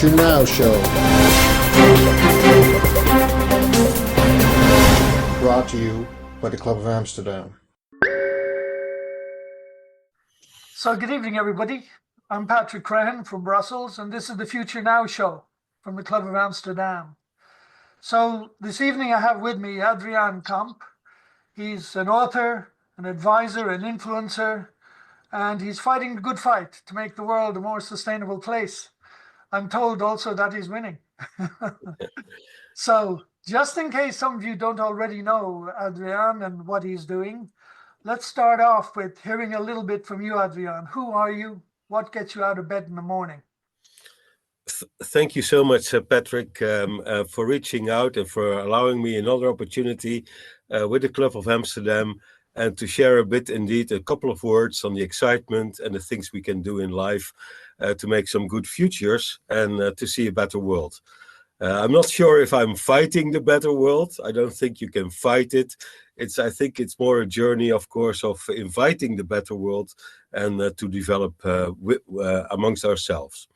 Future Now show. Brought to you by the Club of Amsterdam. So good evening, everybody. I'm Patrick Crehan from Brussels, and this is the Future Now show from the Club of Amsterdam. So this evening I have with me Adriaan Kamp. He's an author, an advisor, an influencer, and he's fighting the good fight to make the world a more sustainable place. I'm told also that he's winning. So just in case some of you don't already know Adriaan and what he's doing, let's start off with hearing a little bit from you, Adriaan. Who are you? What gets you out of bed in the morning? Thank you so much, Patrick, for reaching out and for allowing me another opportunity with the Club of Amsterdam and to share a bit, indeed, a couple of words on the excitement and the things we can do in life to make some good futures and to see a better world. I'm not sure if I'm fighting the better world. I don't think you can fight it. I think it's more a journey, of course, of inviting the better world and to develop amongst ourselves.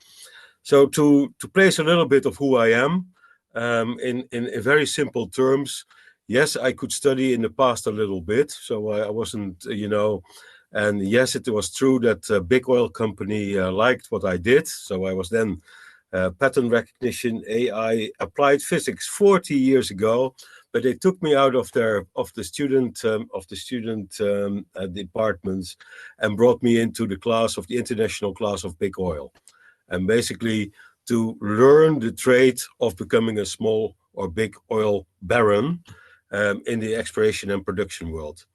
So to place a little bit of who I am, in very simple terms, yes, I could study in the past a little bit, so I wasn't, and yes, it was true that a big oil company liked what I did, so I was then pattern recognition, AI, applied physics 40 years ago, but they took me out of the student departments and brought me into the international class of big oil. And basically to learn the trade of becoming a small or big oil baron in the exploration and production world.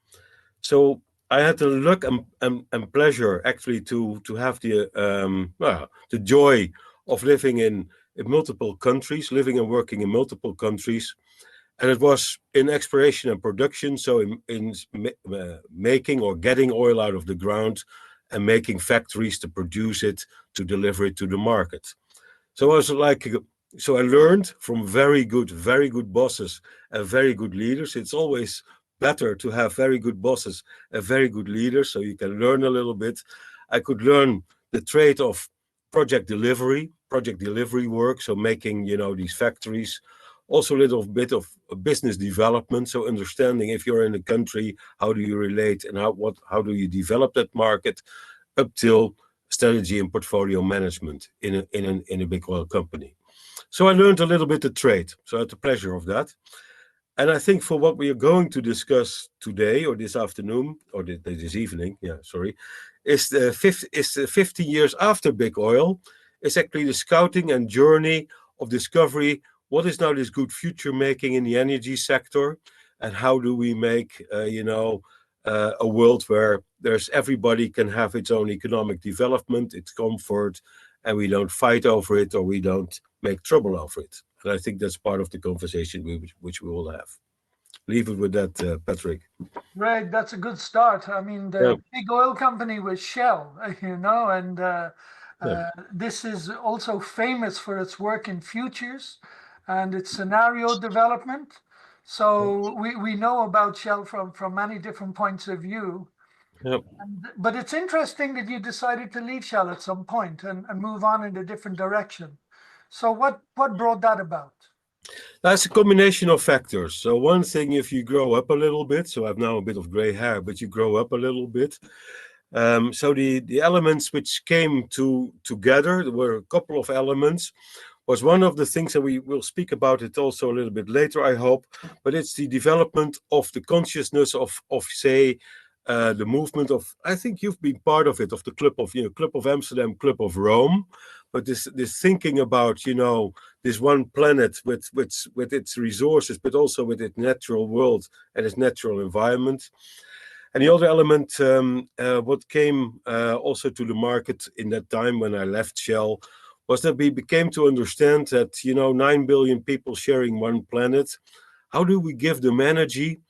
So I had the luck and pleasure actually to have the joy of living in multiple countries, living and working in multiple countries. And it was in exploration and production, so in making or getting oil out of the ground and making factories to produce it, to deliver it to the market. So I learned from very good bosses and very good leaders. It's always better to have very good bosses and very good leaders, so you can learn a little bit. I could learn the trade of project delivery work, so making these factories. Also a little bit of business development, so understanding if you're in a country, how do you relate and how do you develop that market, up till strategy and portfolio management in a big oil company. So I learned a little bit of trade, so I had the pleasure of that. And I think for what we are going to discuss today or this afternoon or this evening, is the 50 years after big oil. It's actually the scouting and journey of discovery. What is now this good future making in the energy sector, and how do we make a world where everybody can have its own economic development, its comfort, and we don't fight over it or we don't make trouble over it. And I think that's part of the conversation which we will have. Leave it with that, Patrick. Right, that's a good start. I mean, the big oil company was Shell, and this is also famous for its work in futures and its scenario development. So we know about Shell from many different points of view. Yep. But it's interesting that you decided to leave Shell at some point and move on in a different direction. So what brought that about? That's a combination of factors. So one thing, if you grow up a little bit, so I have now a bit of gray hair, but you grow up a little bit. So the elements which came together, there were a couple of elements, was one of the things that we will speak about it also a little bit later, I hope, but it's the development of the consciousness of say, the movement of, I think you've been part of it, of the Club of Amsterdam, Club of Rome, but this thinking about, this one planet with its resources, but also with its natural world and its natural environment. And the other element, what came also to the market in that time when I left Shell, was that we became to understand that, 9 billion people sharing one planet, how do we give them energy,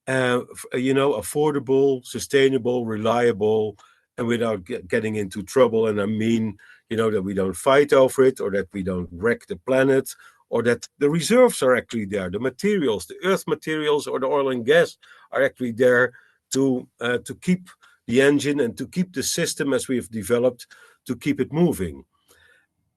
affordable, sustainable, reliable, and without getting into trouble? And I mean, that we don't fight over it, or that we don't wreck the planet, or that the reserves are actually there, the materials, the earth materials or the oil and gas are actually there to keep the engine and to keep the system as we've developed, to keep it moving.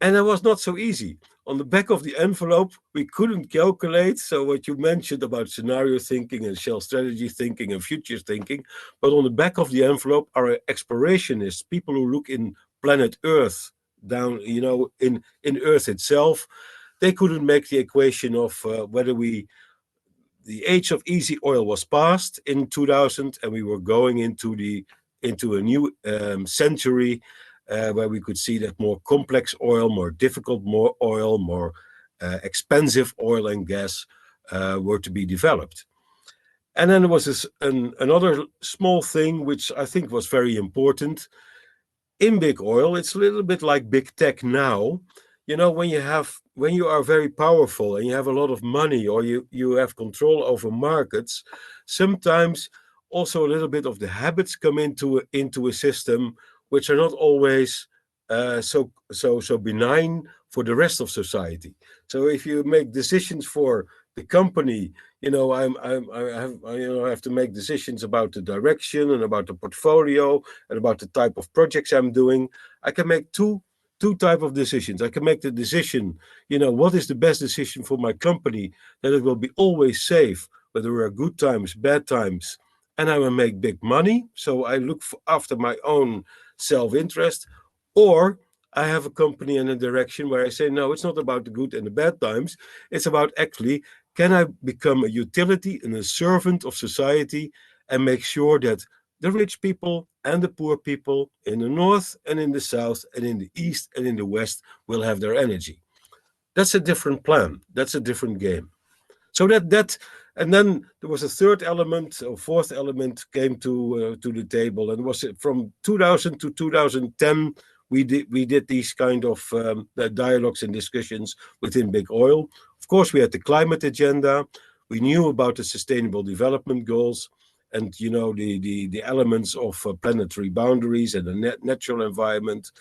And it was not so easy. On the back of the envelope, we couldn't calculate. So what you mentioned about scenario thinking and shell strategy thinking and future thinking, but on the back of the envelope are explorationists, people who look in planet Earth down, in Earth itself. They couldn't make the equation of whether the age of easy oil was past in 2000, and we were going into a new century where we could see that more complex oil, more difficult, more oil, more expensive oil and gas were to be developed. And then there was another small thing which I think was very important. In big oil, it's a little bit like big tech now. When you are very powerful and you have a lot of money, or you have control over markets, sometimes also a little bit of the habits come into a system which are not always so benign for the rest of society. So if you make decisions for the company, I have to make decisions about the direction and about the portfolio and about the type of projects I'm doing. I can make two type of decisions. I can make the decision, what is the best decision for my company, that it will be always safe, whether there are good times, bad times, and I will make big money. So I look after my own self-interest. Or I have a company in a direction where I say, no, it's not about the good and the bad times. It's about actually, can I become a utility and a servant of society and make sure that the rich people and the poor people in the north and in the south and in the east and in the west will have their energy. That's a different plan. That's a different game. So and then there was a third element, or fourth element came to the table, and it was from 2000 to 2010. We did these kind of dialogues and discussions within Big Oil. Of course, we had the climate agenda. We knew about the Sustainable Development Goals, and the elements of planetary boundaries and the natural environment.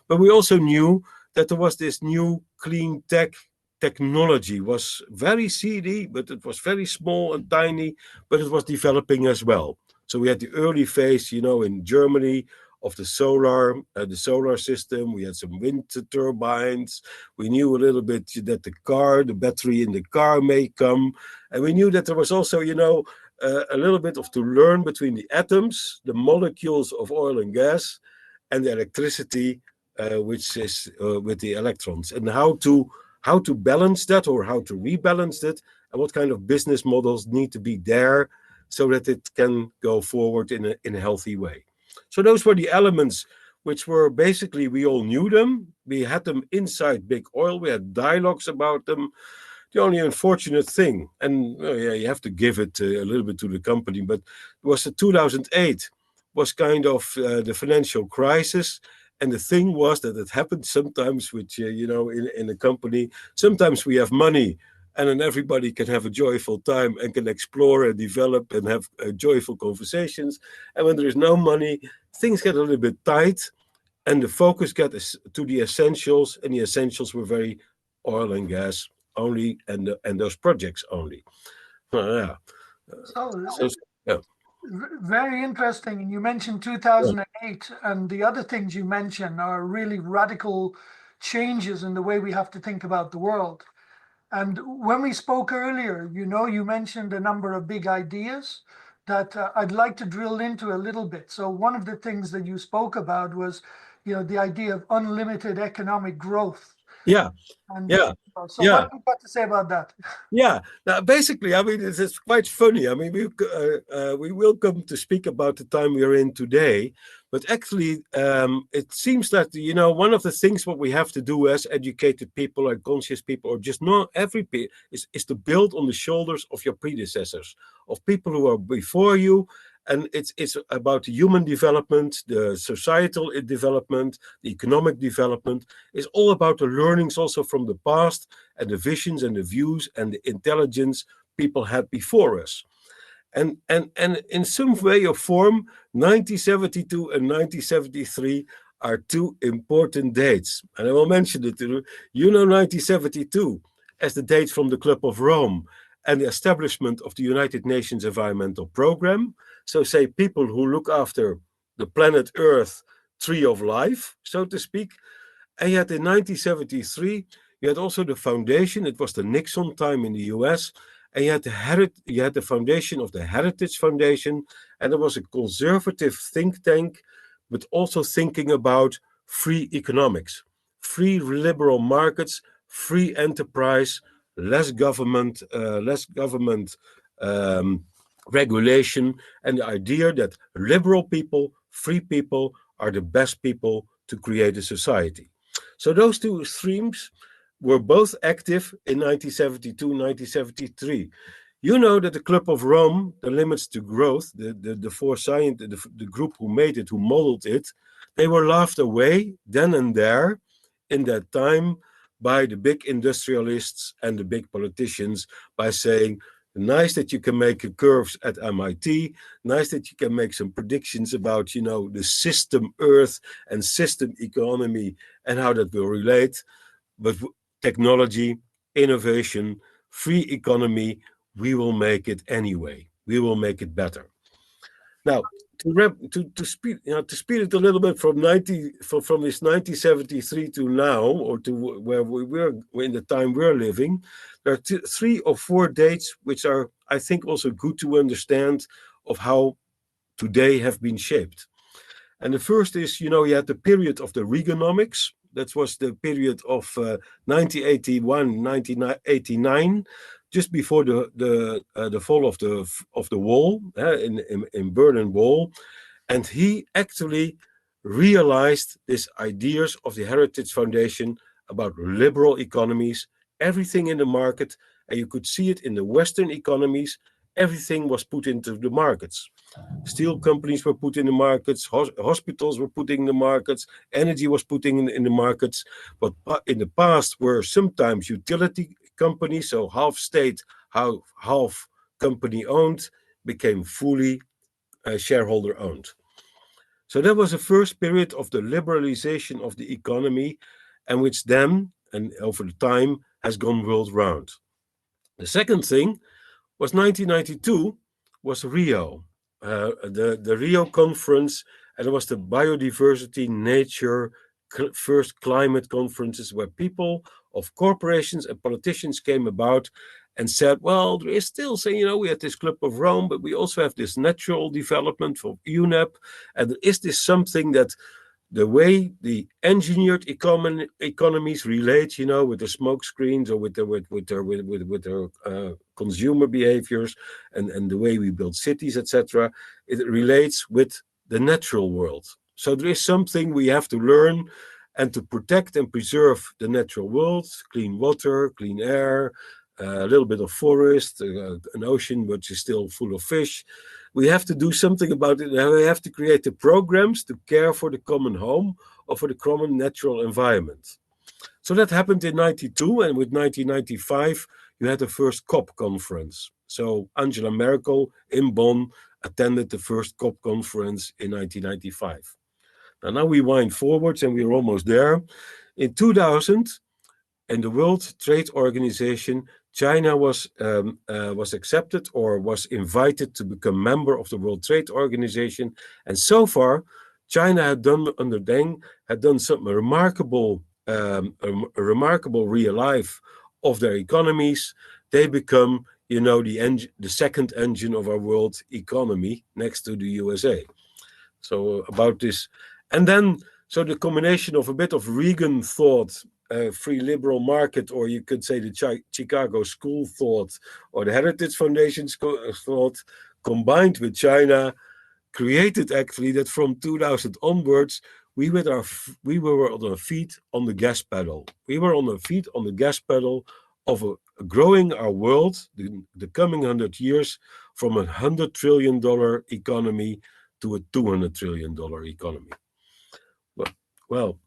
But we also knew that there was this new clean technology, was very seedy, but it was very small and tiny, but it was developing as well. So we had the early phase, in Germany, of the solar system. We had some wind turbines. We knew a little bit that the battery in the car may come. And we knew that there was also, a little bit of to learn between the atoms, the molecules of oil and gas, and the electricity, which is with the electrons, and how to balance that, or how to rebalance that, and what kind of business models need to be there so that it can go forward in a healthy way. So those were the elements which were basically, we all knew them. We had them inside Big Oil. We had dialogues about them. The only unfortunate thing, and you have to give it a little bit to the company, but it was 2008 was kind of the financial crisis. And the thing was that it happened sometimes, which, in a company, sometimes we have money and then everybody can have a joyful time and can explore and develop and have joyful conversations. And when there is no money, things get a little bit tight and the focus gets to the essentials, and the essentials were very oil and gas only, and those projects only. Yeah. So, Yeah. very interesting. And you mentioned 2008, and the other things you mentioned are really radical changes in the way we have to think about the world. And when we spoke earlier, you mentioned a number of big ideas that I'd like to drill into a little bit. So one of the things that you spoke about was, the idea of unlimited economic growth. Yeah. And Yeah. so Yeah. what have you got to say about that? Yeah. Now, basically, I mean, it's quite funny. I mean, we will come to speak about the time we are in today, but actually, it seems that one of the things what we have to do as educated people and conscious people, or just not every people, is to build on the shoulders of your predecessors, of people who are before you. And it's about the human development, the societal development, the economic development. It's all about the learnings also from the past, and the visions and the views and the intelligence people had before us. And in some way or form, 1972 and 1973 are two important dates. And I will mention it to you. 1972 as the date from the Club of Rome and the establishment of the United Nations Environmental Programme. So say people who look after the planet Earth, tree of life, so to speak. And yet in 1973, you had also the foundation. It was the Nixon time in the US. And you had the foundation of the Heritage Foundation. And it was a conservative think tank, but also thinking about free economics, free liberal markets, free enterprise, less government regulation, and the idea that liberal people, free people, are the best people to create a society. So those two streams were both active in 1972, 1973. You know that the Club of Rome, the Limits to Growth, the four scientists, the group who made it, who modeled it, they were laughed away then and there in that time by the big industrialists and the big politicians by saying, nice that you can make curves at MIT, nice that you can make some predictions about, the system Earth and system economy and how that will relate, but technology, innovation, free economy, we will make it anyway. We will make it better. Now, to speed it a little bit from this 1973 to now, or to where we're in the time we're living, there are 3 or 4 dates which are, I think, also good to understand of how today have been shaped. And the first is, you had the period of the Reaganomics. That was the period of 1981, 1989, just before the fall of the wall in Berlin Wall, and he actually realized these ideas of the Heritage Foundation about liberal economies, everything in the market, and you could see it in the Western economies. Everything was put into the markets. Steel companies were put in the markets, hospitals were put in the markets, energy was put in the markets. But in the past were sometimes utility companies, so half state, half company owned, became fully shareholder owned. So that was the first period of the liberalization of the economy, and which then, and over the time, has gone world round. The second thing was 1992, was Rio. The Rio conference, and it was the biodiversity, nature, first climate conferences where people of corporations and politicians came about and said, well, there is still saying, we had this Club of Rome, but we also have this natural development for UNEP. And is this something that the way the engineered economies relate, with the smoke screens or with their consumer behaviors and the way we build cities, etc., it relates with the natural world. So there is something we have to learn and to protect and preserve the natural world, clean water, clean air, a little bit of forest, an ocean which is still full of fish. We have to do something about it. We have to create the programs to care for the common home or for the common natural environment. So that happened in 92, and with 1995, you had the first COP conference. So Angela Merkel in Bonn attended the first COP conference in 1995. Now we wind forwards, and we're almost there. In 2000, in the World Trade Organization, China was accepted or was invited to become member of the World Trade Organization, and so far, China had done under Deng some remarkable real life of their economies. They become, the second engine of our world economy next to the USA. So about this, and then so the combination of a bit of Reagan thought. Free liberal market, or you could say the Chicago School thought, or the Heritage Foundation thought, combined with China, created actually that from 2000 onwards, we were on our feet on the gas pedal. We were on our feet on the gas pedal of growing our world, the coming 100 years, from $100 trillion economy to a $200 trillion economy. Well,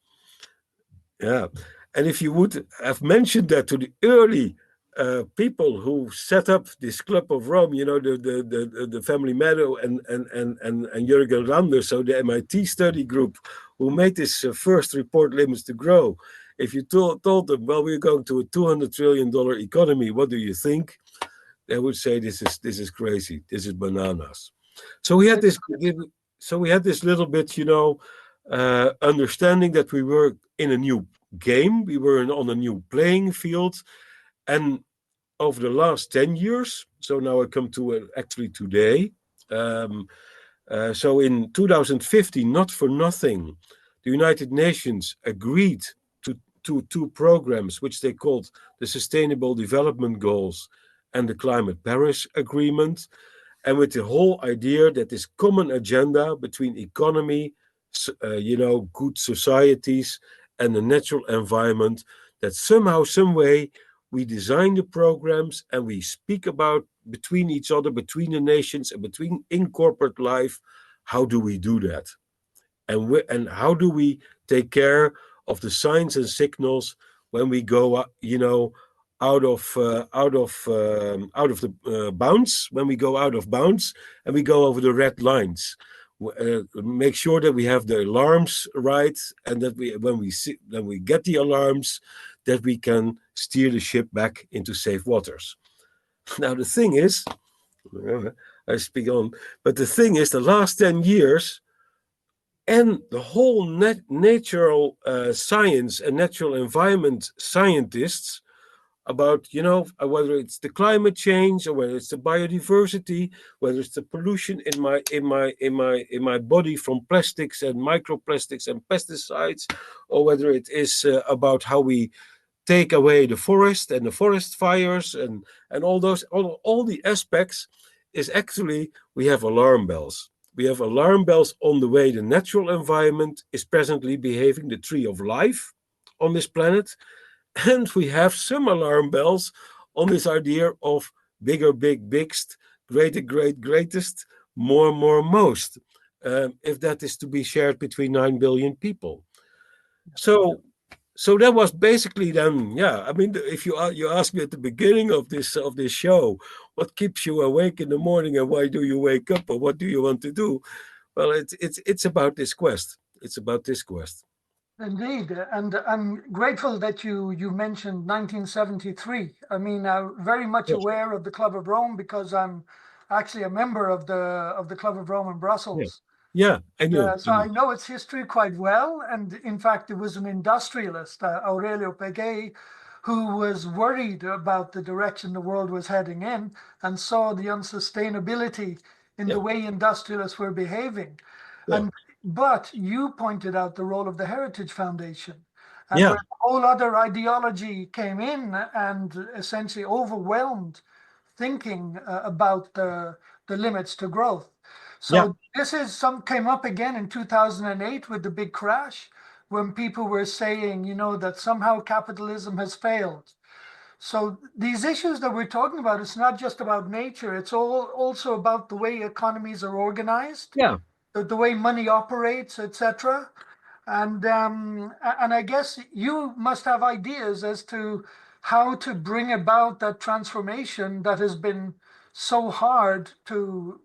yeah. And if you would have mentioned that to the early people who set up this Club of Rome, the family Meadow and Jürgen Lander, so the MIT study group who made this first report, Limits to Grow, if you told them, well, we're going to a $200 trillion economy, what do you think? They would say, this is crazy. This is bananas. So we had this little bit, understanding that we were in a new game. We were on a new playing field. And over the last 10 years, so now I come to actually today. So in 2015, not for nothing, the United Nations agreed to two programs, which they called the Sustainable Development Goals and the Climate Paris Agreement. And with the whole idea that this common agenda between economy, good societies, and the natural environment, that somehow, some way, we design the programs and we speak about between each other, between the nations, and between in corporate life. How do we do that? And how do we take care of the signs and signals when we go, out of the bounds, when we go out of bounds and we go over the red lines. Make sure that we have the alarms right, and that when we get the alarms, that we can steer the ship back into safe waters. Now the thing is, I speak on, but the thing is, the last 10 years and the whole natural science and natural environment scientists about, whether it's the climate change or whether it's the biodiversity, whether it's the pollution in my body from plastics and microplastics and pesticides, or whether it is about how we take away the forest and the forest fires and all the aspects, is actually we have alarm bells. We have alarm bells on the way the natural environment is presently behaving, the tree of life on this planet. And we have some alarm bells on this idea of bigger, biggest, greater, greatest, more, most, if that is to be shared between 9 billion people. So that was basically then, yeah. I mean, if you ask me at the beginning of this show, what keeps you awake in the morning and why do you wake up or what do you want to do? Well, it's about this quest. It's about this quest. Indeed, and I'm grateful that you mentioned 1973. I mean, I'm very much Yes. aware of the Club of Rome because I'm actually a member of the Club of Rome in Brussels. Yeah, I knew. So I know its history quite well, and in fact, there was an industrialist, Aurelio Peguet, who was worried about the direction the world was heading in and saw the unsustainability in Yeah. the way industrialists were behaving. Yeah. But you pointed out the role of the Heritage Foundation, and Yeah. where a whole other ideology came in and essentially overwhelmed thinking about the limits to growth. Yeah. So this is came up again in 2008 with the big crash, when people were saying, that somehow capitalism has failed. So these issues that we're talking about, it's not just about nature, it's also about the way economies are organized, Yeah. the way money operates, etc. And I guess you must have ideas as to how to bring about that transformation that has been so hard to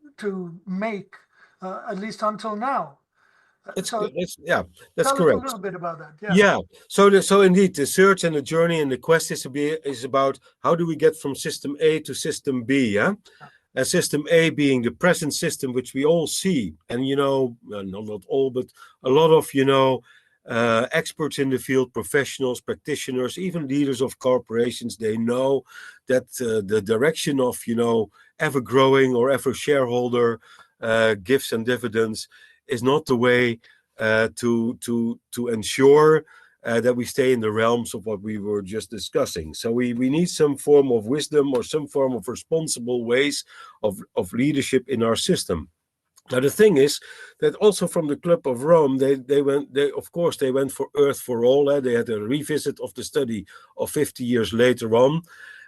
make, at least until now. It's So yeah, that's tell us a correct. little bit about that. Yeah. Yeah. So indeed, the search and the journey and the quest is about how do we get from system A to system B. Yeah. And system A being the present system, which we all see, and not all, but a lot of experts in the field, professionals, practitioners, even leaders of corporations, they know that the direction of ever growing or ever shareholder gifts and dividends is not the way to ensure that we stay in the realms of what we were just discussing. So we need some form of wisdom or some form of responsible ways of leadership in our system. Now the thing is that also from the Club of Rome, they went for Earth for All. They had a revisit of the study of 50 years later on,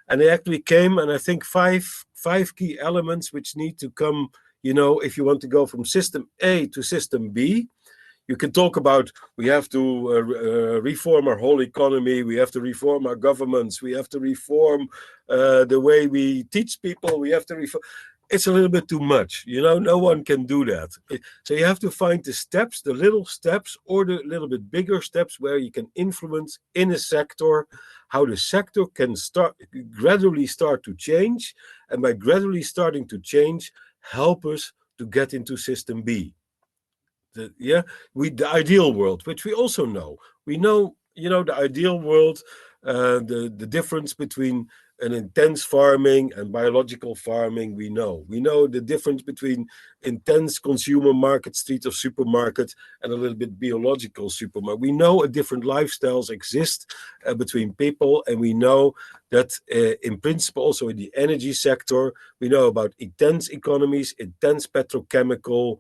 and they actually came, and I think five key elements which need to come. If you want to go from system A to system B, you can talk about we have to reform our whole economy, we have to reform our governments, we have to reform the way we teach people, we have to reform. It's a little bit too much, no one can do that. So you have to find the steps, the little steps, or the little bit bigger steps where you can influence in a sector, how the sector can gradually start to change, and by gradually starting to change, help us to get into system B. The ideal world, which we also know. We know, the ideal world, the difference between an intense farming and biological farming, we know the difference between intense consumer market, street of supermarket, and a little bit biological supermarket. We know a different lifestyles exist between people, and we know that in principle also in the energy sector, we know about intense economies, intense petrochemical,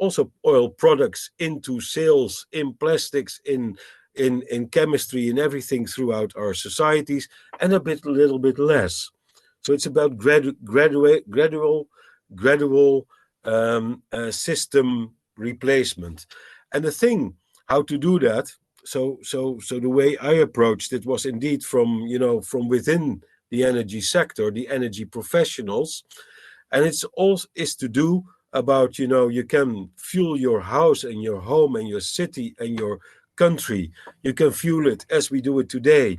also oil products into sales, in plastics, in chemistry, in everything throughout our societies, and a little bit less. So it's about gradual system replacement. And the thing how to do that. So the way I approached it was indeed from within the energy sector, the energy professionals, and it's all is to do about you can fuel your house and your home and your city and your country. You can fuel it as we do it today,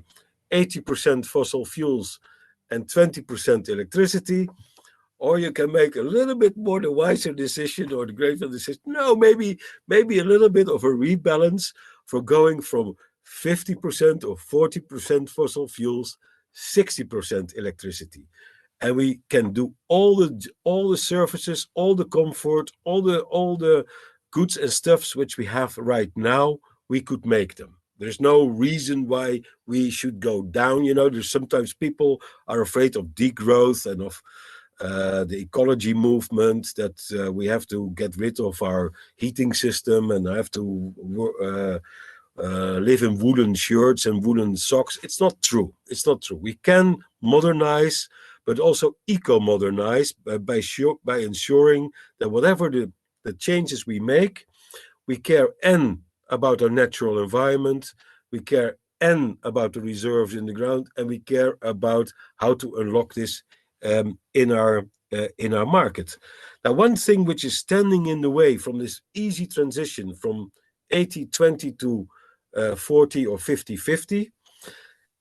80% fossil fuels and 20% electricity, or you can make a little bit more the wiser decision or the greater decision. No, maybe a little bit of a rebalance for going from 50% or 40% fossil fuels, 60% electricity. And we can do all the services, all the comfort, all the goods and stuffs which we have right now. We could make them. There's no reason why we should go down. There's sometimes people are afraid of degrowth and of the ecology movement, that we have to get rid of our heating system and have to live in woolen shirts and woolen socks. It's not true. We can modernize, but also eco-modernize by ensuring that whatever the changes we make, we care about our natural environment, we care about the reserves in the ground, and we care about how to unlock this in our market. Now, one thing which is standing in the way from this easy transition from 80-20 to 40 or 50-50,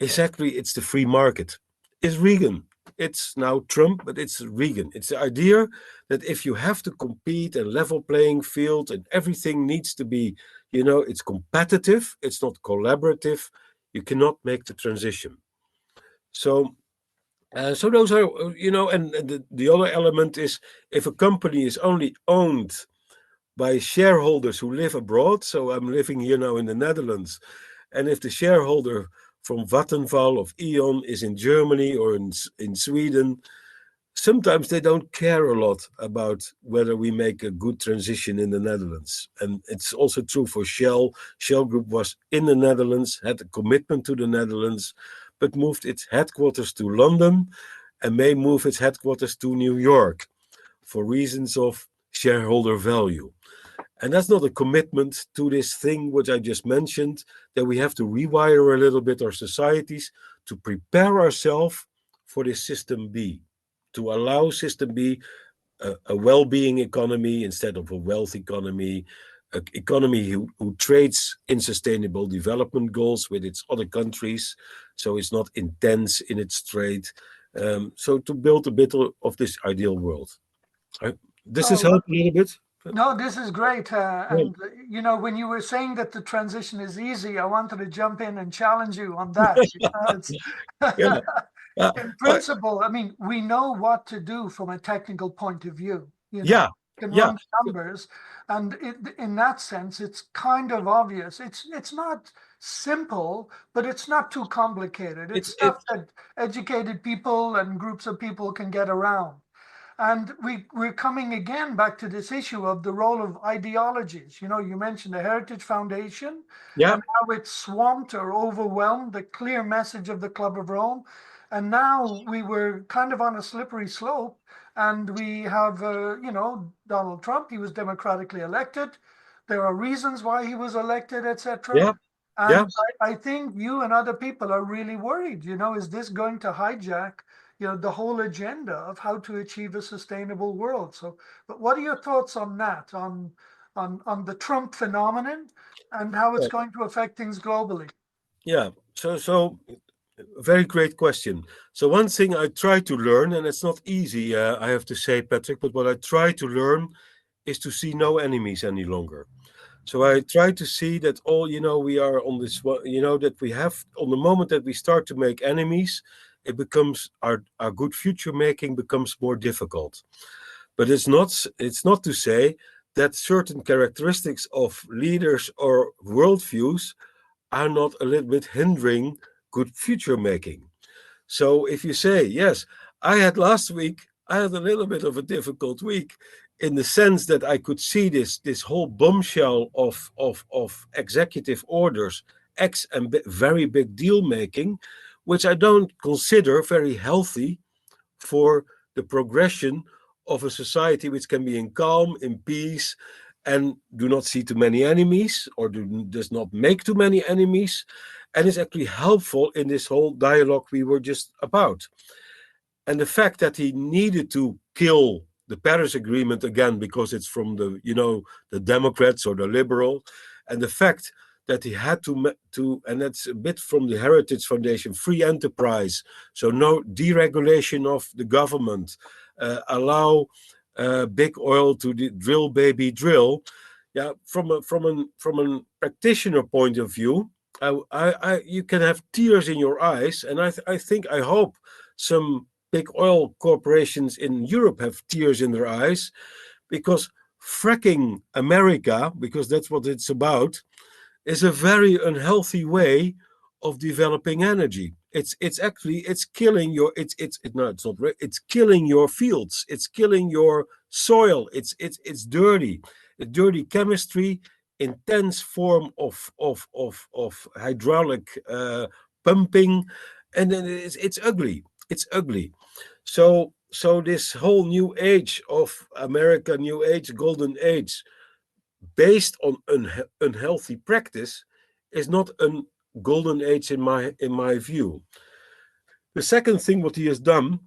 exactly, it's the free market. It's Reagan. It's now Trump, but it's Reagan. It's the idea that if you have to compete and level playing field and everything needs to be, it's competitive, it's not collaborative, you cannot make the transition. So those are, and the other element is if a company is only owned by shareholders who live abroad. So I'm living here now in the Netherlands. And if the shareholder from Vattenfall of E.ON is in Germany or in Sweden, sometimes they don't care a lot about whether we make a good transition in the Netherlands. And it's also true for Shell. Shell Group was in the Netherlands, had a commitment to the Netherlands, but moved its headquarters to London and may move its headquarters to New York for reasons of shareholder value. And that's not a commitment to this thing which I just mentioned, that we have to rewire a little bit our societies to prepare ourselves for this system B, to allow system B a well-being economy instead of a wealth economy, an economy who trades in sustainable development goals with its other countries, so it's not intense in its trade. So to build a bit of this ideal world. This has helped a little bit. No, this is great. And, when you were saying that the transition is easy, I wanted to jump in and challenge you on that. In principle, I mean, we know what to do from a technical point of view. You can run the numbers. And in that sense, it's kind of obvious. It's not simple, but it's not too complicated. It's stuff that educated people and groups of people can get around. And we're coming again back to this issue of the role of ideologies. You mentioned the Heritage Foundation and how it's swamped or overwhelmed the clear message of the Club of Rome. And now we were kind of on a slippery slope. And we have, Donald Trump, he was democratically elected. There are reasons why he was elected, etc. And I think you and other people are really worried. Is this going to hijack the whole agenda of how to achieve a sustainable world? So, but what are your thoughts on that, on the Trump phenomenon and how it's going to affect things globally? Yeah, so very great question. So one thing I try to learn, and it's not easy, I have to say, Patrick, but what I try to learn is to see no enemies any longer. So I try to see that all, we are on this one, that we have, on the moment that we start to make enemies, it becomes, our good future making becomes more difficult. But it's not to say that certain characteristics of leaders or worldviews are not a little bit hindering good future making. So if you say, yes, I had a little bit of a difficult week in the sense that I could see this whole bombshell of executive orders, and very big deal making, which I don't consider very healthy for the progression of a society which can be in calm, in peace, and do not see too many enemies, or does not make too many enemies, and is actually helpful in this whole dialogue we were just about. And the fact that he needed to kill the Paris Agreement again because it's from the Democrats or the liberal, and the fact that he had to, and that's a bit from the Heritage Foundation, free enterprise, so no deregulation of the government, allow big oil to drill, baby, drill. Yeah, from a practitioner point of view, you can have tears in your eyes, and I hope some big oil corporations in Europe have tears in their eyes, because fracking America, because that's what it's about, is a very unhealthy way of developing energy. It's actually it's killing your it's it, no it's not it's killing your fields. It's killing your soil. It's dirty chemistry, intense form of hydraulic pumping, and then it's ugly. It's ugly. So this whole new age of America, new age, golden age, based on unhealthy practice, is not a golden age in my view. The second thing what he has done,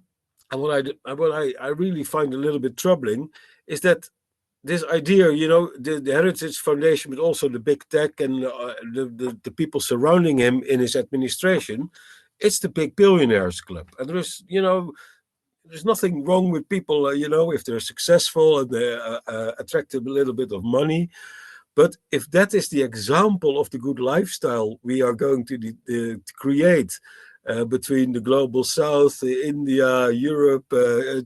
and what I really find a little bit troubling, is that this idea, the Heritage Foundation, but also the big tech and the people surrounding him in his administration, it's the big billionaires club, and there's nothing wrong with people, if they're successful and they attract a little bit of money. But if that is the example of the good lifestyle we are going to create between the global south, India, Europe,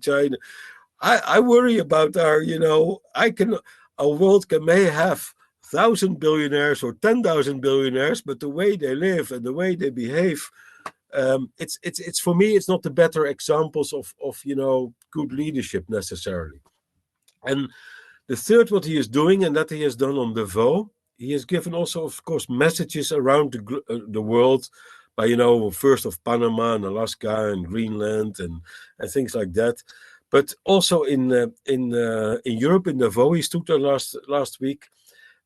China, I worry about our world may have 1,000 billionaires or 10,000 billionaires, but the way they live and the way they behave, it's for me, it's not the better examples of good leadership necessarily. And the third, what he is doing, and that he has done on Davos, he has given also, of course, messages around the world by, first of Panama and Alaska and Greenland and things like that. But also in Europe, in Davos, he stood there last week.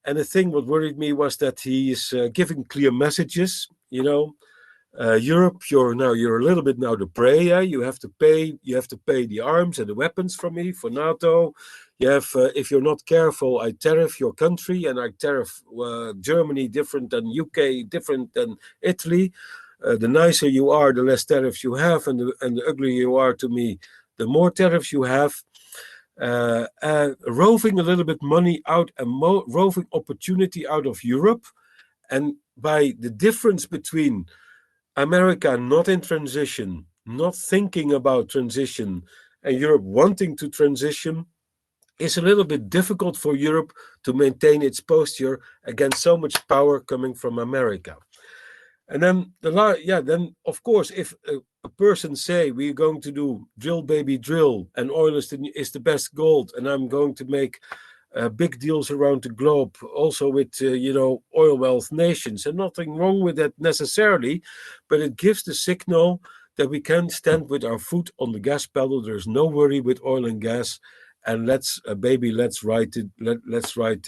And the thing what worried me was that he is giving clear messages, Europe, you're a little bit now the prey. Yeah? You have to pay the arms and the weapons from me for NATO. You have, if you're not careful, I tariff your country, and I tariff Germany different than UK, different than Italy. The nicer you are, the less tariffs you have, and the uglier you are to me, the more tariffs you have. Roving a little bit money out and roving opportunity out of Europe, and by the difference between America not in transition, not thinking about transition, and Europe wanting to transition, is a little bit difficult for Europe to maintain its posture against so much power coming from America. And then then of course, if a person say we're going to do drill, baby, drill, and oil is the best gold, and I'm going to make big deals around the globe, also with oil wealth nations, and nothing wrong with that necessarily, but it gives the signal that we can stand with our foot on the gas pedal. There's no worry with oil and gas, and let's ride it. Let's ride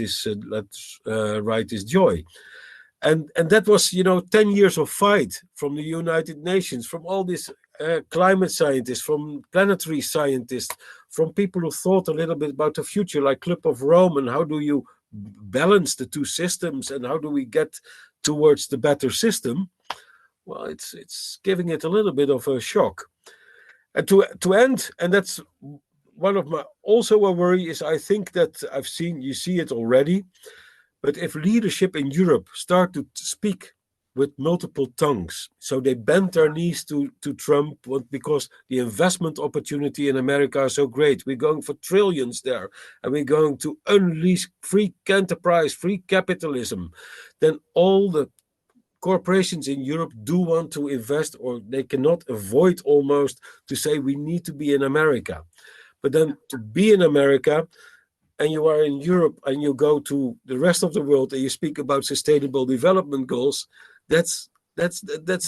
this joy. And that was 10 years of fight from the United Nations, from all these climate scientists, from planetary scientists, from people who thought a little bit about the future, like Club of Rome, and how do you balance the two systems, and how do we get towards the better system. Well, it's giving it a little bit of a shock. And to end, and that's one of my also a worry, is I think that you see it already, But if leadership in Europe start to speak with multiple tongues, so they bend their knees to Trump because the investment opportunity in America is so great. We're going for trillions there, and we're going to unleash free enterprise, free capitalism. Then all the corporations in Europe do want to invest, or they cannot avoid almost to say we need to be in America. But then to be in America, and you are in Europe and you go to the rest of the world and you speak about sustainable development goals, that's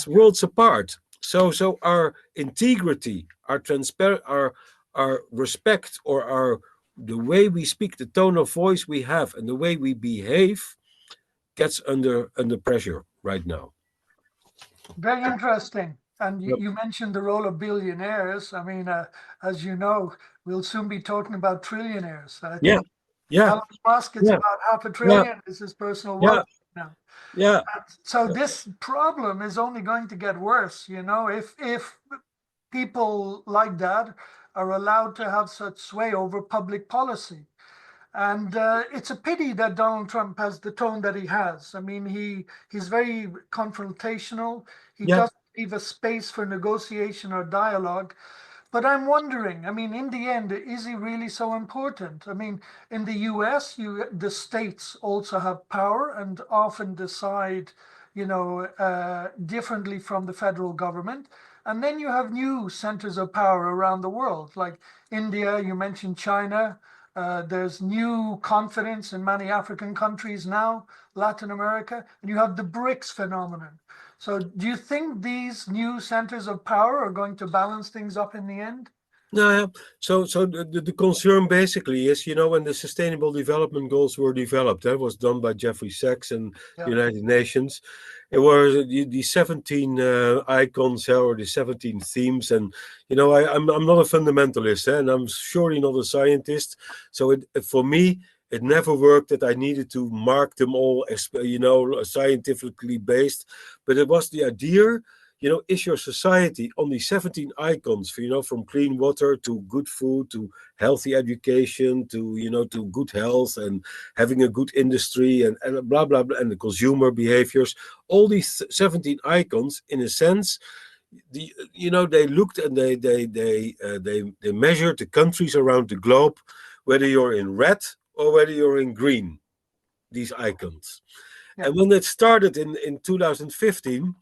worlds apart. So our integrity, our transparent, our respect, or our the way we speak, the tone of voice we have, and the way we behave gets under pressure right now. Very interesting. And Yep. you mentioned the role of billionaires. I mean, as you know, we'll soon be talking about trillionaires. I Yeah, think yeah, Elon Musk is yeah, about half a yeah, trillion is his personal yeah, wealth now. yeah, So this problem is only going to get worse, if people like that are allowed to have such sway over public policy. And it's a pity that Donald Trump has the tone that he has. I mean, he's very confrontational. He yeah. doesn't leave a space for negotiation or dialogue. But I'm wondering, I mean, in the end, is he really so important? I mean, in the US, the states also have power and often decide, differently from the federal government. And then you have new centers of power around the world, like India, you mentioned China. There's new confidence in many African countries now, Latin America, and you have the BRICS phenomenon. So do you think these new centers of power are going to balance things up in the end? No, yeah. So the concern basically is, when the Sustainable Development Goals were developed, that was done by Jeffrey Sachs and the Yeah. United Nations. It was the 17 icons, or the 17 themes, and I'm not a fundamentalist, and I'm surely not a scientist. So for me, it never worked that I needed to mark them all as scientifically based, but it was the idea. Is your society on these 17 icons, from clean water to good food to healthy education to good health and having a good industry and blah, blah, blah, and the consumer behaviors, all these 17 icons, in a sense, they looked and they measured the countries around the globe, whether you're in red or whether you're in green, these icons. Yeah. And when it started in 2015,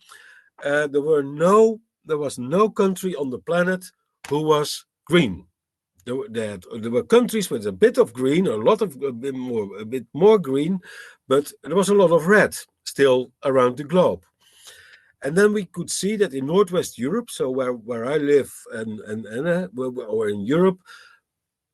there was no country on the planet who was green. There were countries with a bit of green, a bit more green, but there was a lot of red still around the globe. And then we could see that in Northwest Europe, so where I live, or in Europe,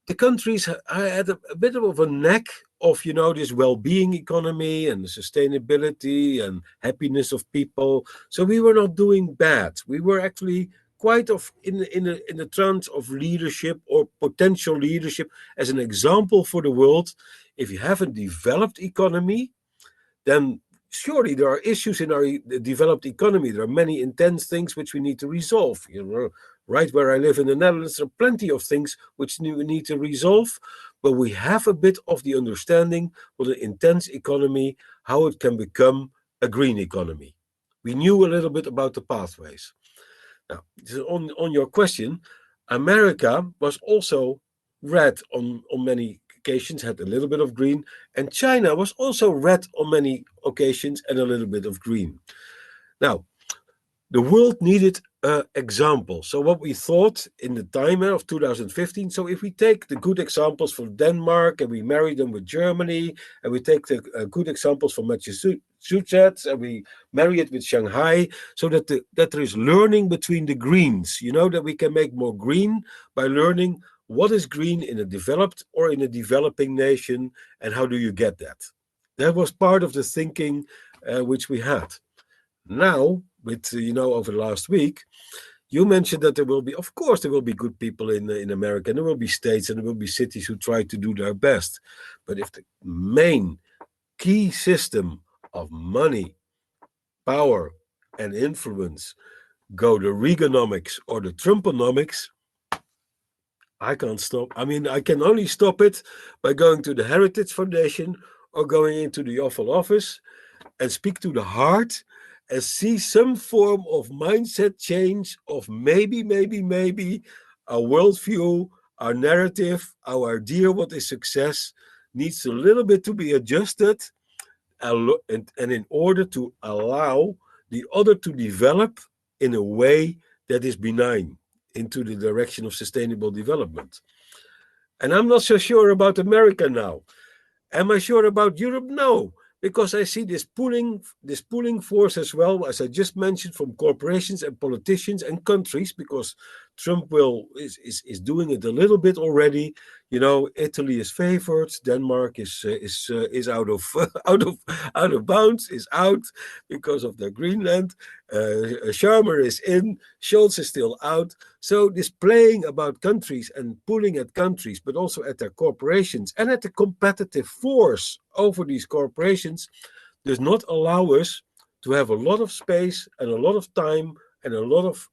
the countries had a bit of a knack of this well-being economy and the sustainability and happiness of people. So we were not doing bad. We were actually quite in a trance of leadership or potential leadership as an example for the world. If you have a developed economy, then surely there are issues in our developed economy. There are many intense things which we need to resolve. Right where I live in the Netherlands, there are plenty of things which we need to resolve, but we have a bit of the understanding with an intense economy, how it can become a green economy. We knew a little bit about the pathways. Now, on your question, America was also red on many occasions, had a little bit of green, and China was also red on many occasions and a little bit of green. Now, the world needed an example. So what we thought in the time of 2015, so if we take the good examples from Denmark and we marry them with Germany, and we take the good examples from Massachusetts and we marry it with Shanghai, so that there is learning between the greens, that we can make more green by learning what is green in a developed or in a developing nation, and how do you get that? That was part of the thinking which we had. Now, with over the last week, you mentioned that there will be good people in America, and there will be states and there will be cities who try to do their best. But if the main key system of money, power, and influence go the Reaganomics or the Trumponomics, I can't stop. I mean, I can only stop it by going to the Heritage Foundation or going into the Oval Office and speak to the heart and see some form of mindset change of maybe our worldview, our narrative, our idea what is success needs a little bit to be adjusted, and in order to allow the other to develop in a way that is benign into the direction of sustainable development. And I'm not so sure about America now. Am I sure about Europe? No, because I see this pulling force as well, as I just mentioned, from corporations and politicians and countries, because Trump is doing it a little bit already. Italy is favored, Denmark is out of out of bounds, is out because of the Greenland. Sharma is in, Scholz is still out. So this playing about countries and pulling at countries, but also at their corporations and at the competitive force over these corporations, does not allow us to have a lot of space and a lot of time and a lot of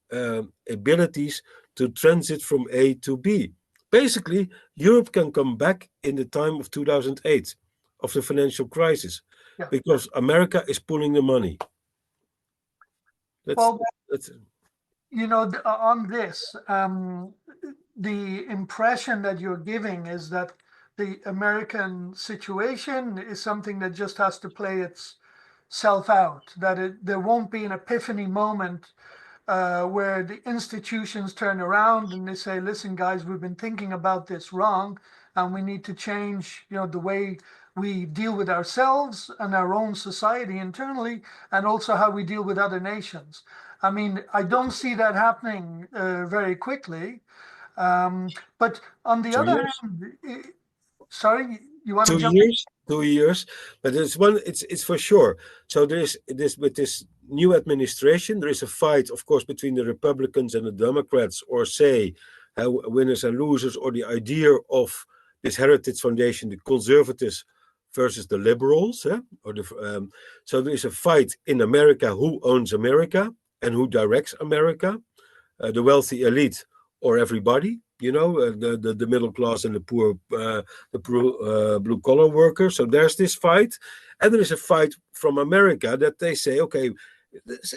abilities to transit from A to B. Basically, Europe can come back in the time of 2008, of the financial crisis, Yeah. because America is pulling the money. Well, That's on this, the impression that you're giving is that the American situation is something that just has to play itself out, that there won't be an epiphany moment where the institutions turn around and they say, listen, guys, we've been thinking about this wrong, and we need to change, the way we deal with ourselves and our own society internally, and also how we deal with other nations. I mean, I don't see that happening very quickly. But on the 2 other years. hand, sorry, you want to 2 jump in? years, 2 years, but there's one. It's for sure. So there is this with this new administration. There is a fight, of course, between the Republicans and the Democrats, or say, winners and losers, or the idea of this Heritage Foundation, the conservatives versus the liberals, so there is a fight in America: who owns America and who directs America, the wealthy elite or everybody. The middle class and the poor blue collar workers. So there's this fight, and there is a fight from America that they say, okay,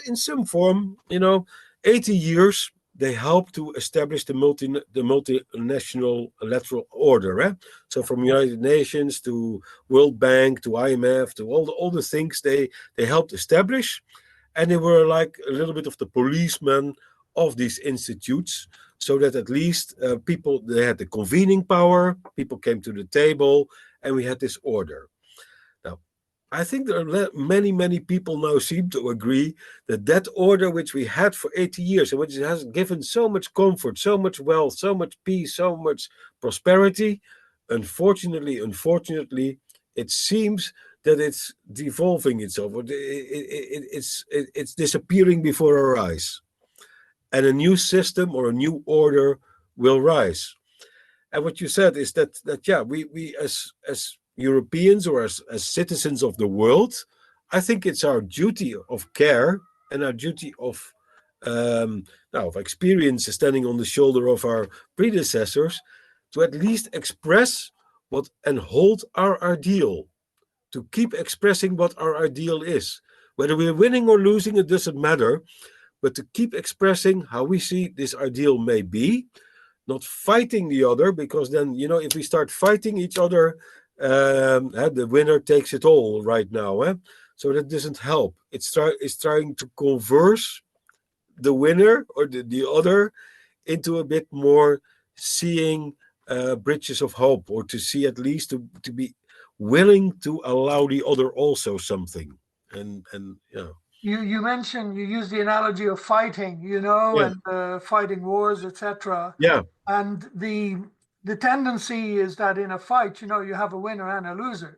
in some form, 80 years they helped to establish the multinational lateral order. So from United Nations to World Bank to IMF to all the things they helped establish, and they were like a little bit of the policemen of these institutes, so that at least they had the convening power, people came to the table, and we had this order. Now, I think there are many people now seem to agree that order which we had for 80 years, and which has given so much comfort, so much wealth, so much peace, so much prosperity, unfortunately, it seems that it's devolving itself. It's disappearing before our eyes, and a new system or a new order will rise. And what you said is that yeah, we as Europeans, or as citizens of the world, I think it's our duty of care and our duty of of experience, standing on the shoulder of our predecessors, to at least express what and hold our ideal, to keep expressing what our ideal is. Whether we're winning or losing, it doesn't matter, but to keep expressing how we see this ideal may be, not fighting the other, because then, if we start fighting each other, the winner takes it all right now. So that doesn't help. It's trying to converse the winner or the other into a bit more seeing bridges of hope, or to see at least to be willing to allow the other also something. And yeah. You mentioned, you use the analogy of fighting, Yeah. and fighting wars, etc. Yeah. And the tendency is that in a fight, you have a winner and a loser,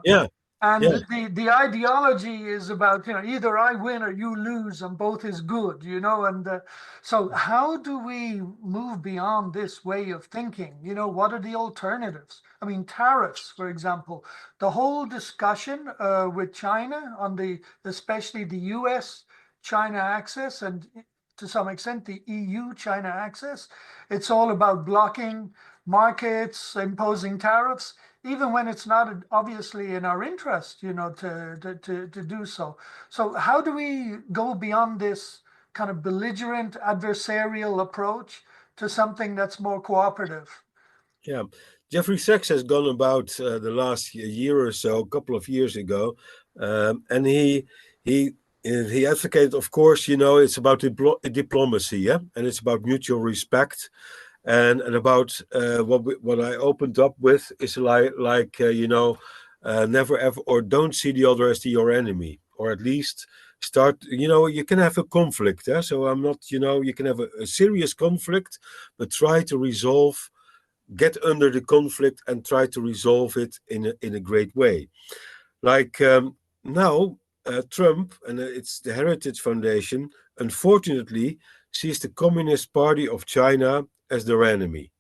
Yeah. And Yeah. the ideology is about, either I win or you lose, and both is good, And so, how do we move beyond this way of thinking? What are the alternatives? I mean, tariffs, for example, the whole discussion with China on especially the U.S. China access, and to some extent the EU China access. It's all about blocking markets, imposing tariffs, even when it's not obviously in our interest, to do so. So how do we go beyond this kind of belligerent adversarial approach to something that's more cooperative? Yeah, Jeffrey Sachs has gone about the last year or so, a couple of years ago, and he he advocated, of course, it's about diplomacy, yeah, and it's about mutual respect, and about what I opened up with is never ever, or don't see the other as your enemy, or at least start. You can have a conflict, so I'm not, you can have a serious conflict, but try to resolve, get under the conflict and try to resolve it in a great way. Like now, Trump, and it's the Heritage Foundation, unfortunately sees the Communist Party of China as their enemy,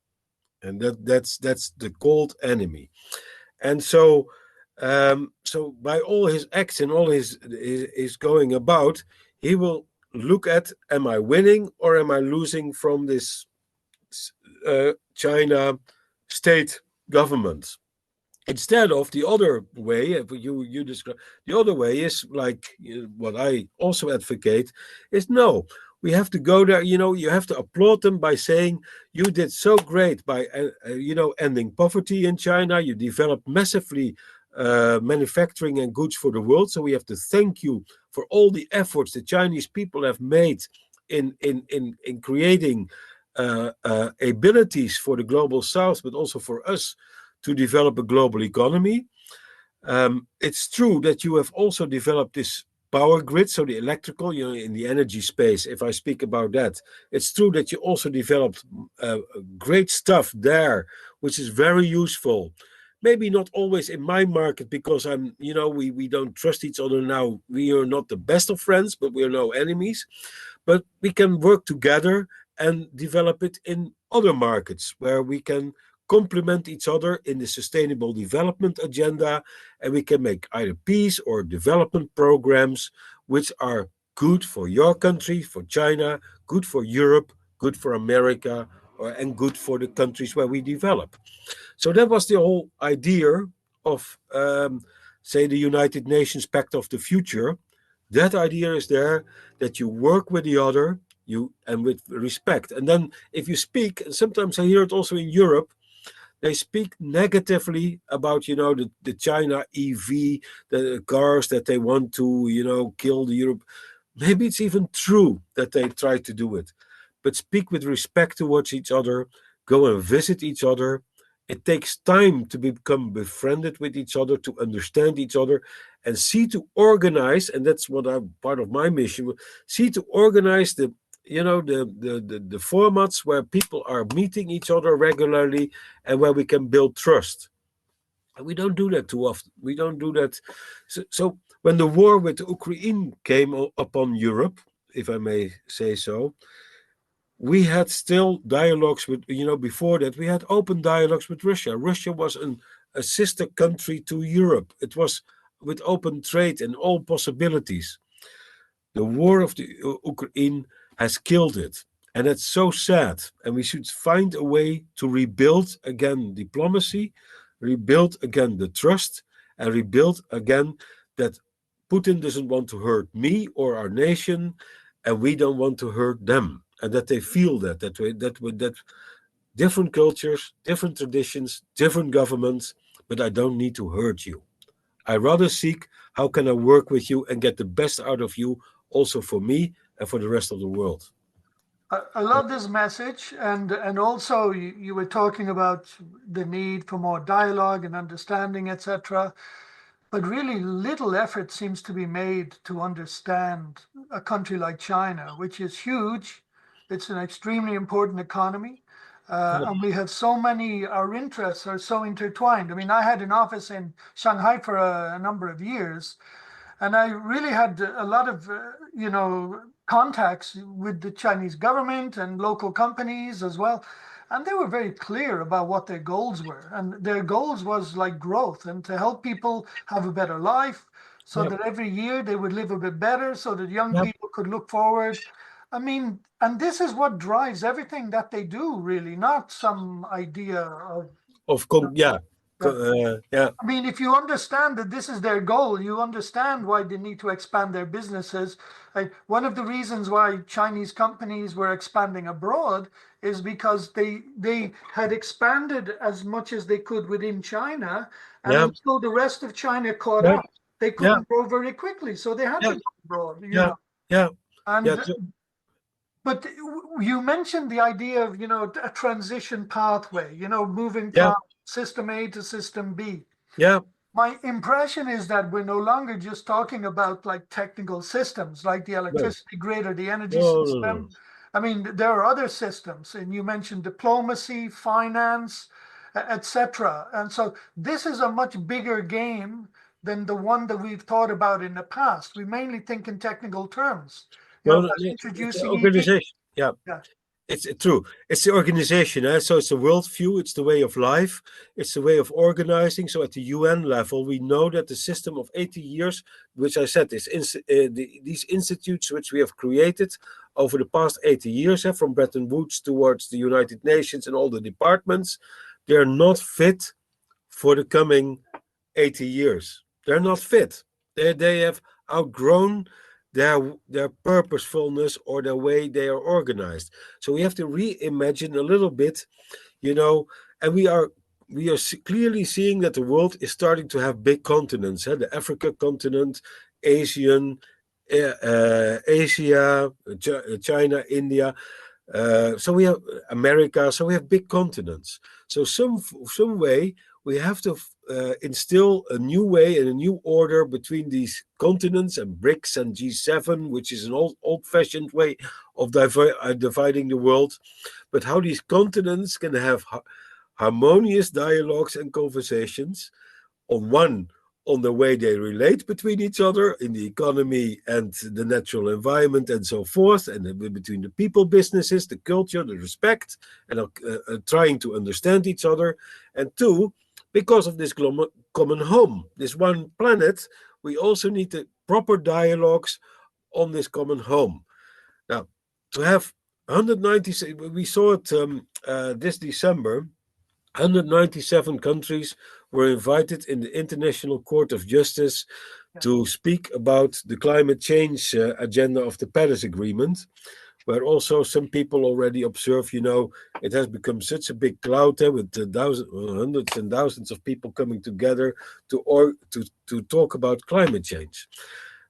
and that's the cold enemy. And so by all his acts and all his going about, he will look at, am I winning or am I losing from this China state government? Instead of the other way, you describe, the other way is like what I also advocate is, no, we have to go there. You have to applaud them by saying, you did so great by ending poverty in China. You developed massively manufacturing and goods for the world. So we have to thank you for all the efforts the Chinese people have made in creating abilities for the global South, but also for us to develop a global economy. It's true that you have also developed this power grid, so the electrical, in the energy space, if I speak about that, it's true that you also developed great stuff there, which is very useful. Maybe not always in my market, because we don't trust each other now. We are not the best of friends, but we are no enemies. But we can work together and develop it in other markets where we can complement each other in the sustainable development agenda, and we can make either peace or development programs which are good for your country, for China, good for Europe, good for America, and good for the countries where we develop. So that was the whole idea of, say, the United Nations Pact of the Future. That idea is there, that you work with the other, and with respect. And then if you speak, and sometimes I hear it also in Europe, they speak negatively about, the China EV, the cars that they want to, kill the Europe. Maybe it's even true that they try to do it, but speak with respect towards each other, go and visit each other. It takes time to become befriended with each other, to understand each other, and see to organize, and that's what I'm part of my mission, see to organize the formats where people are meeting each other regularly and where we can build trust. And we don't do that too often. We don't do that. So when the war with Ukraine came upon Europe, if I may say so, we had still dialogues with, before that, we had open dialogues with Russia. Russia was a sister country to Europe. It was with open trade and all possibilities. The war of the Ukraine has killed it. And it's so sad. And we should find a way to rebuild again diplomacy, rebuild again the trust, and rebuild again that Putin doesn't want to hurt me or our nation, and we don't want to hurt them. And that they feel that different cultures, different traditions, different governments, but I don't need to hurt you. I rather seek, how can I work with you and get the best out of you, also for me and for the rest of the world. I love this message, and also you were talking about the need for more dialogue and understanding, etc. But really little effort seems to be made to understand a country like China, which is huge. It's an extremely important economy. And we have so many, our interests are so intertwined. I mean, I had an office in Shanghai for a number of years, and I really had a lot of, contacts with the Chinese government and local companies as well. And they were very clear about what their goals were. And their goals was like growth and to help people have a better life so Yep. that every year they would live a bit better, so that young Yep. people could look forward. I mean, and this is what drives everything that they do, really, not some idea of. Yeah, yeah, I mean, if you understand that this is their goal, you understand why they need to expand their businesses. Like one of the reasons why Chinese companies were expanding abroad is because they had expanded as much as they could within China, and yeah, until the rest of China caught yeah, up, they yeah, couldn't grow very quickly, so they had yeah, to go abroad. yeah, yeah, yeah, And but you mentioned the idea of a transition pathway, moving yeah, from system A to system B. yeah. My impression is that we're no longer just talking about like technical systems like the No, electricity grid or the energy no, no, no. system. I mean, there are other systems, and you mentioned diplomacy, finance, etc. And so this is a much bigger game than the one that we've thought about in the past. We mainly think in technical terms, No, no, it's the introducing EV. organization. Yeah. Yeah, It's true. It's the organization. So it's the worldview. It's the way of life. It's the way of organizing. So at the UN level, we know that the system of 80 years, which I said, these institutes which we have created over the past 80 years, from Bretton Woods towards the United Nations and all the departments, they're not fit for the coming 80 years. They're not fit. They have outgrown their purposefulness or the way they are organized. So we have to reimagine a little bit, and we are clearly seeing that the world is starting to have big continents, the Africa continent, Asia, China, India. So we have America. So we have big continents. So some way we have to instill a new way and a new order between these continents and BRICS and G7, which is an old-fashioned way of dividing the world. But how these continents can have harmonious dialogues and conversations on the way they relate between each other in the economy and the natural environment and so forth, and between the people, businesses, the culture, the respect, and trying to understand each other. And two, because of this common home, this one planet, we also need the proper dialogues on this common home. Now, to have 190, we saw it this December, 197 countries were invited in the International Court of Justice to speak about the climate change agenda of the Paris Agreement, where also some people already observe, it has become such a big cloud there with hundreds and thousands of people coming together to talk about climate change.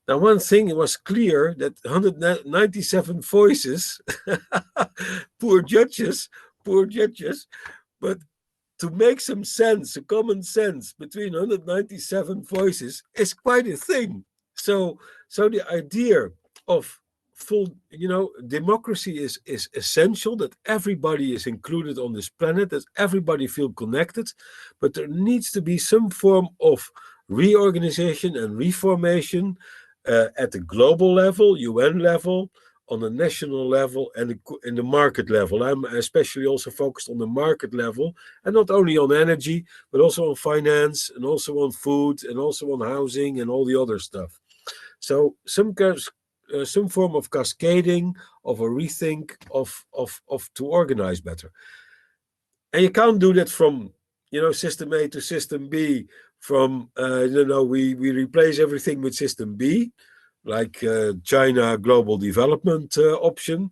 Now, one thing, it was clear that 197 voices, poor judges, but to make some sense, a common sense between 197 voices is quite a thing. So the idea of full, democracy is essential, that everybody is included on this planet, that everybody feel connected, but there needs to be some form of reorganization and reformation at the global level, UN level, on the national level, and in the market level. I'm especially also focused on the market level, and not only on energy, but also on finance, and also on food, and also on housing, and all the other stuff. So some form of cascading, of a rethink, of to organize better. And you can't do that from system A to system B. From we replace everything with system B, like China global development option.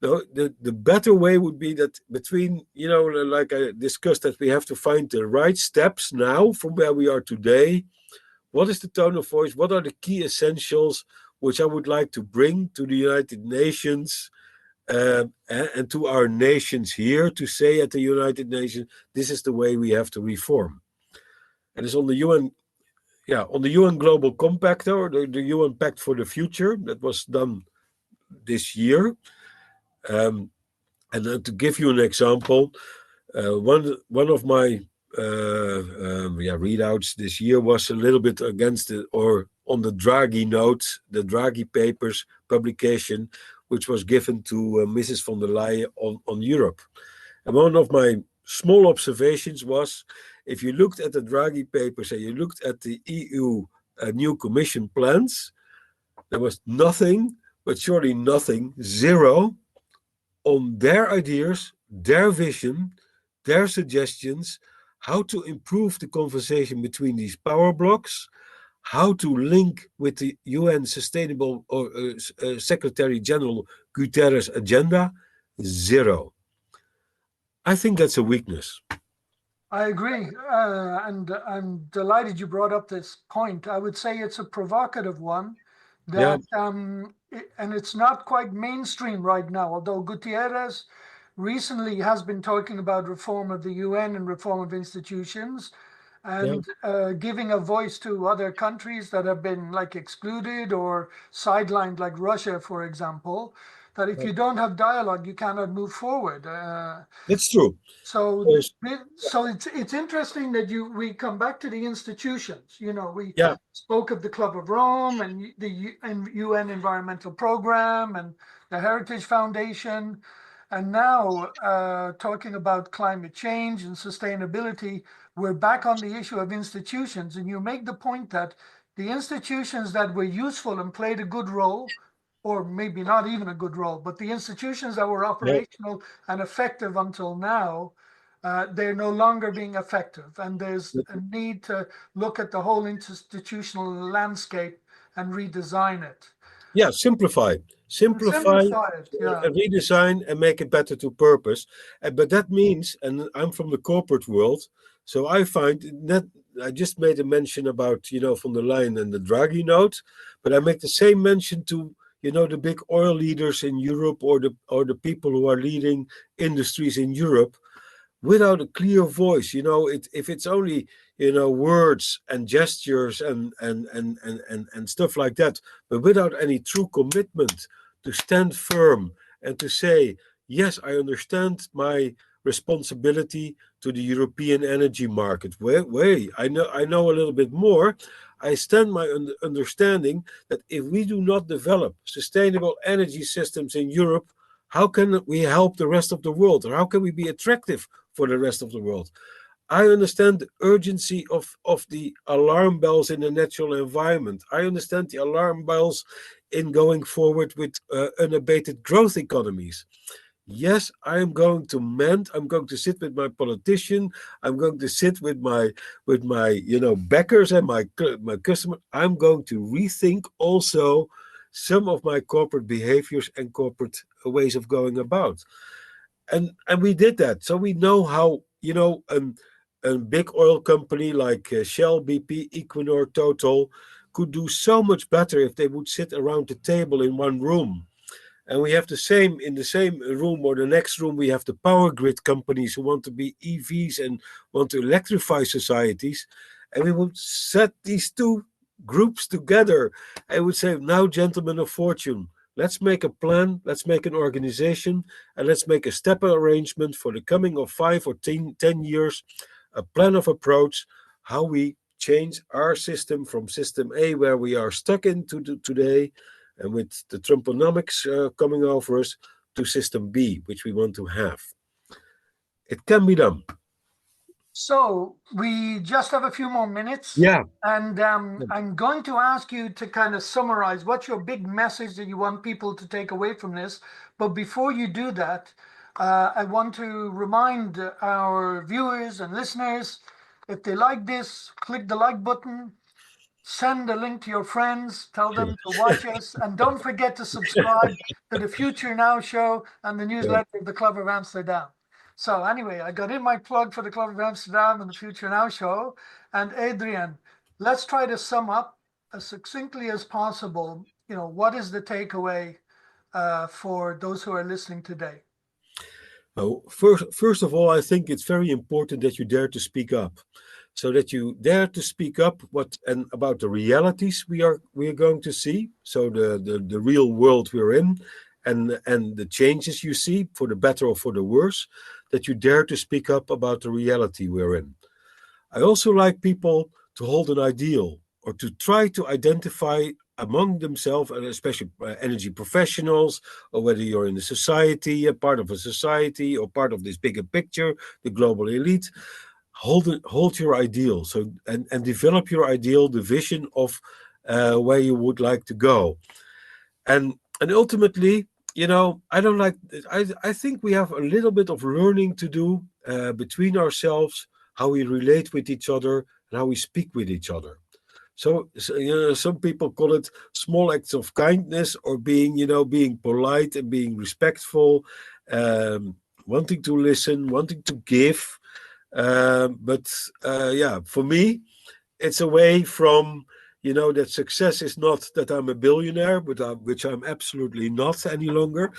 No, the better way would be that between, like I discussed, that we have to find the right steps now from where we are today. What is the tone of voice? What are the key essentials which I would like to bring to the United Nations and to our nations here, to say at the United Nations, this is the way we have to reform. And it's on the UN on the UN Global Compact, or the UN Pact for the Future, that was done this year. And to give you an example, one of my readouts this year was a little bit against or on the Draghi note, the Draghi papers publication, which was given to Mrs. von der Leyen on Europe. And one of my small observations was, if you looked at the Draghi papers and you looked at the EU new Commission plans, there was nothing but surely nothing, zero, on their ideas, their vision, their suggestions, how to improve the conversation between these power blocks, how to link with the UN Sustainable Secretary General Guterres agenda, zero. I think that's a weakness. I agree. And I'm delighted you brought up this point. I would say it's a provocative one Yeah, that, and it's not quite mainstream right now, although Gutierrez recently has been talking about reform of the UN and reform of institutions yeah, and giving a voice to other countries that have been like excluded or sidelined, like Russia, for example, that if yeah. you don't have dialogue, you cannot move forward. That's true. So, There's- so it's interesting that we come back to the institutions. You know, we yeah, spoke of the Club of Rome and the UN Environmental Program and the Heritage Foundation, and now talking about climate change and sustainability. We're back on the issue of institutions, and you make the point that the institutions that were useful and played a good role, or maybe not even a good role, but the institutions that were yeah. operational and effective until now, they're no longer being effective. And there's a need to look at the whole institutional landscape and redesign it. Yeah, simplify, And simplify, simplify it, yeah. redesign, and make it better to purpose. But that means, and I'm from the corporate world, so I find that I just made a mention about von der Leyen and the Draghi note, but I make the same mention to the big oil leaders in Europe or the people who are leading industries in Europe without a clear voice. If it's only words and gestures and stuff like that, but without any true commitment to stand firm and to say, yes, I understand my responsibility to the European energy market. Wait, I know a little bit more. I stand my understanding that if we do not develop sustainable energy systems in Europe, how can we help the rest of the world, or how can we be attractive for the rest of the world? I understand the urgency of the alarm bells in the natural environment. I understand the alarm bells in going forward with unabated growth economies. Yes, I am going to mend. I'm going to sit with my politician. I'm going to sit with my backers and my customer. I'm going to rethink also some of my corporate behaviors and corporate ways of going about. And we did that. So we know how a big oil company like Shell, BP, Equinor, Total could do so much better if they would sit around the table in one room. And we have the same in the same room or the next room. We have the power grid companies who want to be EVs and want to electrify societies. And we would set these two groups together and would say, now, gentlemen of fortune, let's make a plan, let's make an organization, and let's make a step arrangement for the coming of 5 or 10 years, a plan of approach, how we change our system from system A, where we are stuck into today, and with the Trumponomics coming over us, to system B, which we want to have. It can be done. So we just have a few more minutes. Yeah. And I'm going to ask you to kind of summarize what's your big message that you want people to take away from this. But before you do that, I want to remind our viewers and listeners, if they like this, click the like button, send a link to your friends, tell them to watch us, and don't forget to subscribe to the Future Now show and the newsletter of the Club of Amsterdam. So anyway, I got in my plug for the Club of Amsterdam and the Future Now show. And Adriaan, let's try to sum up as succinctly as possible, what is the takeaway for those who are listening today? Oh, first of all, I think it's very important that you dare to speak up, so that you dare to speak up about the realities we are going to see. So the real world we're in, and the changes you see for the better or for the worse. That you dare to speak up about the reality we're in. I also like people to hold an ideal or to try to identify among themselves, and especially energy professionals, or whether you're in a society, a part of a society, or part of this bigger picture, the global elite. Hold your ideal, and develop your ideal, the vision of where you would like to go. And And ultimately, I don't like. I think we have a little bit of learning to do between ourselves, how we relate with each other, and how we speak with each other. So, some people call it small acts of kindness, or being polite and being respectful, wanting to listen, wanting to give. But yeah, for me, it's away from that success is not that I'm a billionaire, which I'm absolutely not any longer.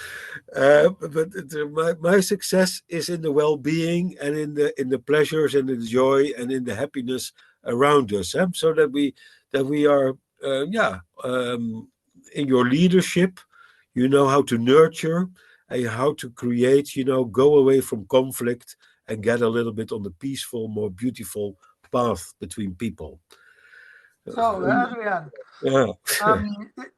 My success is in the well-being, and in the pleasures and in the joy and in the happiness around us, so that we are, yeah, in your leadership. You know how to nurture and how to create. Go away from conflict and get a little bit on the peaceful, more beautiful path between people. So, Adriaan, Yeah,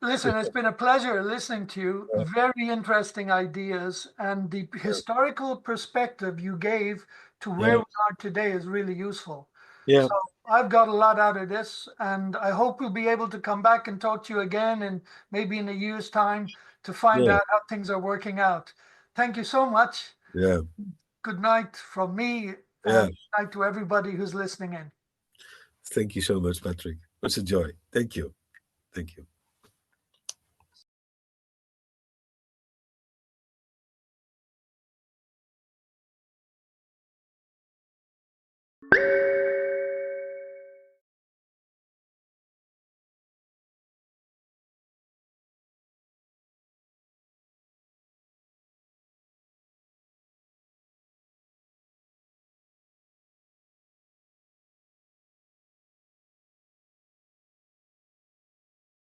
listen, it's been a pleasure listening to you. Very interesting ideas, and the historical perspective you gave to where yeah, we are today is really useful. yeah, So I've got a lot out of this, and I hope we'll be able to come back and talk to you again, and maybe in a year's time to find yeah, out how things are working out. Thank you so much. yeah, Good night from me, yeah. and good night to everybody who's listening in. Thank you so much, Patrick. It was a joy. Thank you. Thank you.